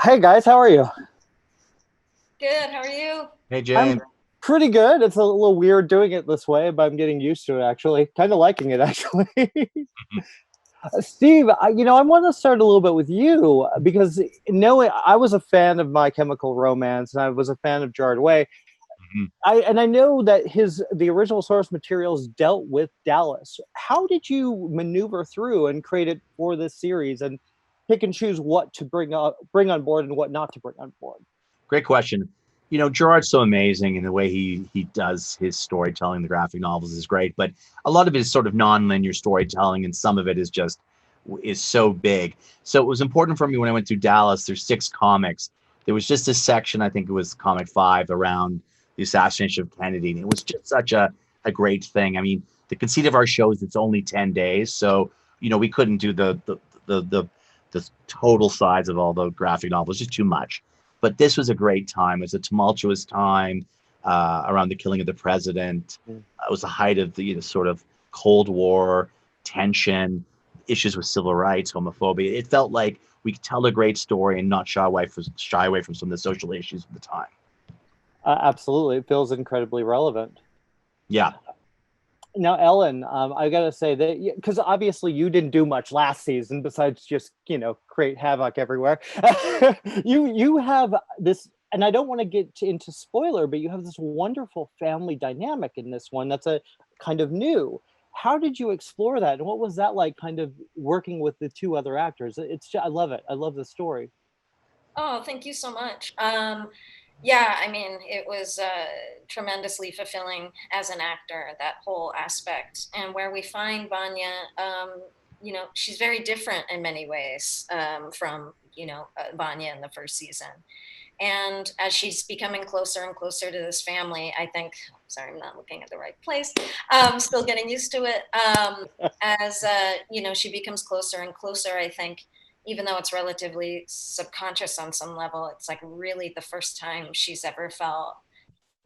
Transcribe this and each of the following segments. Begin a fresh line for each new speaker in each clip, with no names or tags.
Hey guys, how are you?
Good. How are you?
Hey,
I'm
James.
pretty good. It's a little weird doing it this way, but I'm getting used to it actually. Kind of liking it actually. Steve, I want to start a little bit with you because knowing I was a fan of My Chemical Romance and I was a fan of Jarred Way.
Mhm.
I know that the original source materials dealt with Dallas. How did you maneuver through and create it for this series and pick and choose what to bring on board and what not to bring on board?
Great question. Gerard's so amazing, and the way he does his storytelling, the graphic novels is great. But a lot of it is sort of non-linear storytelling, and some of it is so big. So it was important for me when I went to Dallas. There's 6 comics. There was just a section, I think it was comic 5, around the assassination of Kennedy, and it was just such a great thing. I mean, the conceit of our show is it's only 10 days, so we couldn't do the total size of all the graphic novels, just too much. But this was a great time. It was a tumultuous time around the killing of the president. It was the height of the sort of Cold War tension, issues with civil rights, homophobia. It felt like we could tell a great story and not shy away from some of the social issues of the time.
Absolutely, it feels incredibly relevant.
Yeah.
Now, Ellen, I gotta say that because obviously you didn't do much last season besides just create havoc everywhere. You have this, and I don't want to get into spoiler, but you have this wonderful family dynamic in this one that's a kind of new. How did you explore that, and what was that like, kind of working with the two other actors? I love it. I love the story.
Oh, thank you so much. Yeah, I mean, it was tremendously fulfilling as an actor, that whole aspect. And where we find Vanya, she's very different in many ways from, Vanya in the first season. And as she's becoming closer and closer to this family, I think, sorry, I'm not looking at the right place, still getting used to it. As, she becomes closer and closer, I think, even though it's relatively subconscious on some level, it's like really the first time she's ever felt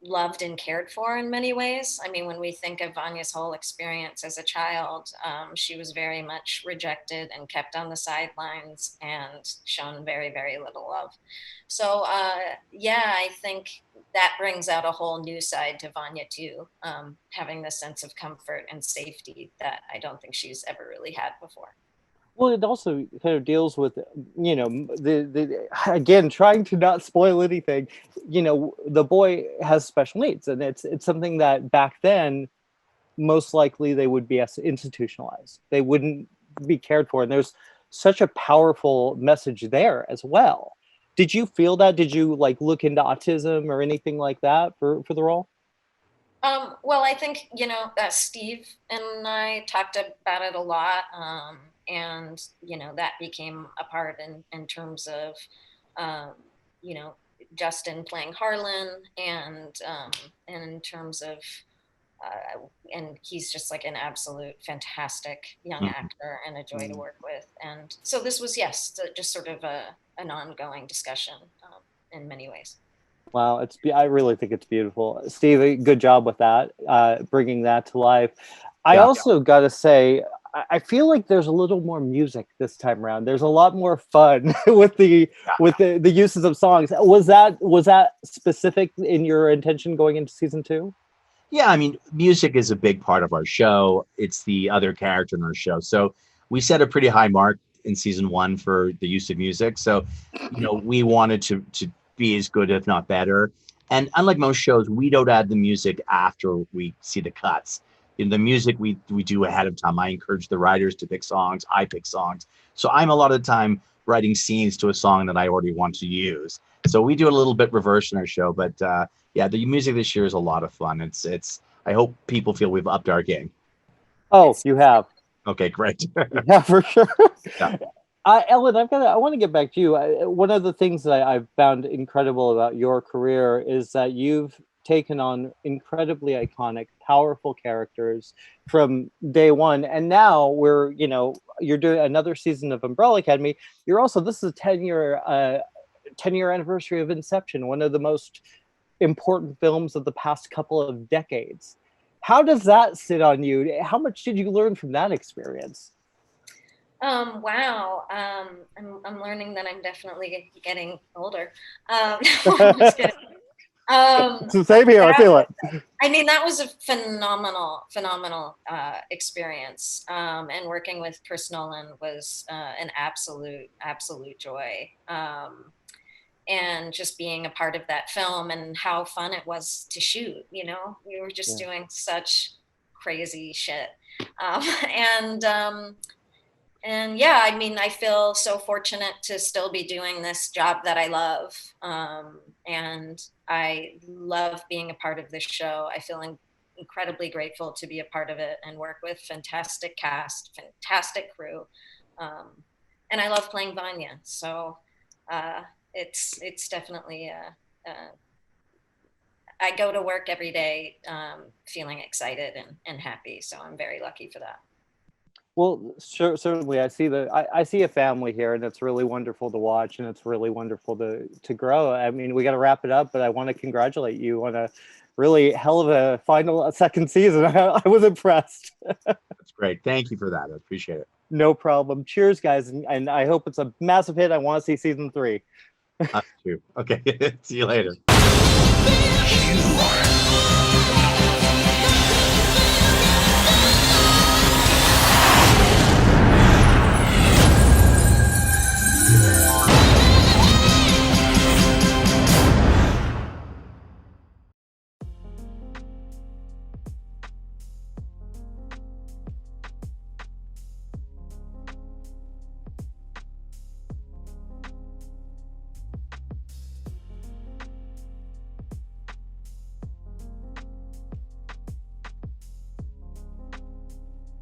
loved and cared for in many ways. I mean, when we think of Vanya's whole experience as a child, she was very much rejected and kept on the sidelines and shown very, very little love. So, yeah, I think that brings out a whole new side to Vanya too, having this sense of comfort and safety that I don't think she's ever really had before.
Well, it also kind of deals with, the again, trying to not spoil anything. The boy has special needs, and it's something that back then most likely they would be institutionalized. They wouldn't be cared for, and there's such a powerful message there as well. Did you feel that? Did you like look into autism or anything like that for the role?
Well, I think, Steve and I talked about it a lot. And, that became a part in terms of, um, you know, Justin playing Harlan and in terms of, and he's just like an absolute fantastic young
Mhm.
actor and a joy to work with. And so this was, yes, just sort of an ongoing discussion in many ways.
Wow, I really think it's beautiful. Steve, good job with that, bringing that to life. I
Yeah.
also got to say, I feel like there's a little more music this time around. There's a lot more fun with the uses of songs. Was that specific in your intention going into season two?
Yeah, I mean, music is a big part of our show. It's the other character in our show. So we set a pretty high mark in season 1 for the use of music. So, we wanted to be as good, if not better. And unlike most shows, we don't add the music after we see the cuts. In the music we do ahead of time. I encourage the writers to pick songs. I pick songs. So I'm a lot of the time writing scenes to a song that I already want to use. So we do a little bit reverse in our show, but yeah, the music this year is a lot of fun. It's. I hope people feel we've upped our game.
Oh,
It's
you have.
Okay, great.
Yeah, for sure.
Yeah.
Ellen, I want to get back to you. One of the things that I've found incredible about your career is that you've taken on incredibly iconic, powerful characters from day one, and now you're doing another season of Umbrella Academy. You're also this is a 10-year anniversary of Inception, one of the most important films of the past couple of decades. How does that sit on you? How much did you learn from that experience?
Wow. I'm learning that I'm definitely getting older. I'm just kidding.
So same here, I feel it.
I mean, that was a phenomenal experience. And working with Chris Nolan was an absolute joy. And just being a part of that film and how fun it was to shoot, you know, we were just doing such crazy shit. Um, and, um, and yeah, I mean, I feel so fortunate to still be doing this job that I love. And I love being a part of this show. I feel incredibly grateful to be a part of it and work with fantastic cast, fantastic crew. And I love playing Vanya. So it's definitely, I go to work every day feeling excited and happy. So I'm very lucky for that.
Well, sure, certainly. I see a family here, and it's really wonderful to watch, and it's really wonderful to grow. I mean, we got to wrap it up, but I want to congratulate you on a really hell of a second season. I was impressed.
That's great. Thank you for that. I appreciate it.
No problem. Cheers, guys, and I hope it's a massive hit. I want to see season 3.
Us too. Okay. See you later.
You are